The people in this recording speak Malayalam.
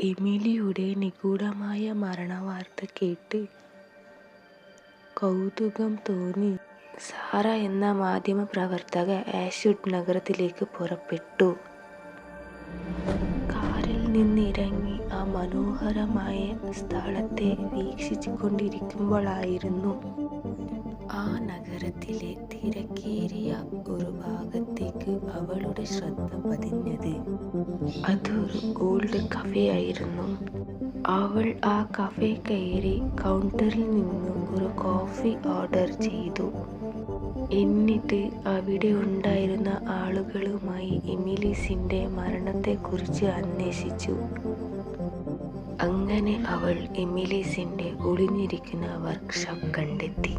എമിലിയുടെ നിഗൂഢമായ മരണവാർത്ത കേട്ട് കൗതുകം തോന്നി സാറ എന്ന മാധ്യമപ്രവർത്തക ആഷ്വുഡ് നഗരത്തിലേക്ക് പുറപ്പെട്ടു. കാറിൽ നിന്നിറങ്ങി ആ മനോഹരമായ സ്ഥലത്തെ വീക്ഷിച്ചു കൊണ്ടിരിക്കുമ്പോഴായിരുന്നു ആ നഗരത്തിലെ തിരക്കേറിയ ഒരു ഭാഗത്തേക്ക് അവളുടെ ശ്രദ്ധ പതിഞ്ഞത്. അതൊരു ഓൾഡ് കഫേ ആയിരുന്നു. അവൾ ആ കഫേ കയറി കൗണ്ടറിൽ നിന്നും ഒരു കോഫി ഓർഡർ ചെയ്തു. എന്നിട്ട് അവിടെ ഉണ്ടായിരുന്ന ആളുകളുമായി എമിലീസിന്റെ മരണത്തെക്കുറിച്ച് അന്വേഷിച്ചു. അങ്ങനെ അവൾ എമിലീസിന്റെ ഒളിഞ്ഞിരിക്കുന്ന വർക്ക്ഷോപ്പ് കണ്ടെത്തി.